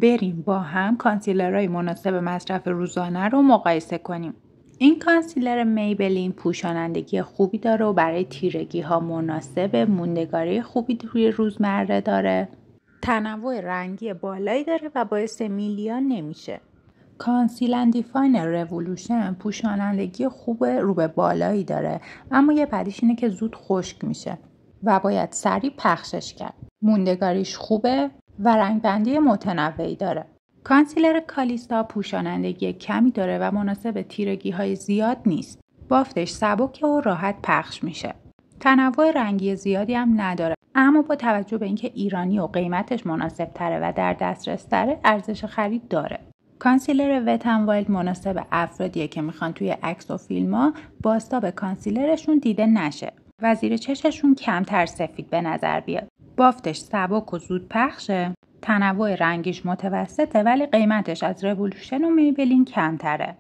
بریم با هم کانسیلرهای مناسب مصرف روزانه رو مقایسه کنیم. این کانسیلر میبلین پوشانندگی خوبی داره و برای تیرگی ها مناسب، موندگاری خوبی توی روزمره داره، تنوع رنگی بالایی داره و باعث میلیان نمیشه. کانسیل اند دیفاین رولوشن پوشانندگی خوب رو به بالایی داره، اما یه بدیش اینه که زود خشک میشه و باید سریع پخشش کرد. موندگاریش خوبه و رنگ بندی متنوعی داره. کانسیلر کالیستا پوشانندگی کمی داره و مناسب تیرگی های زیاد نیست. بافتش سبکه و راحت پخش میشه. تنوع رنگی زیادی هم نداره، اما با توجه به اینکه ایرانی و قیمتش مناسب تره و در دسترس تره ارزش خرید داره. کانسیلر وت ان وایلد مناسب افرادیه که میخوان توی عکس و فیلم‌ها بازتاب کانسیلرشون دیده نشه و زیر چششون کمتر سفید به نظر بیاد. بافتش سبک و زود پخشه، تنوع رنگیش متوسطه ولی قیمتش از رولوشن و میبلین کمتره.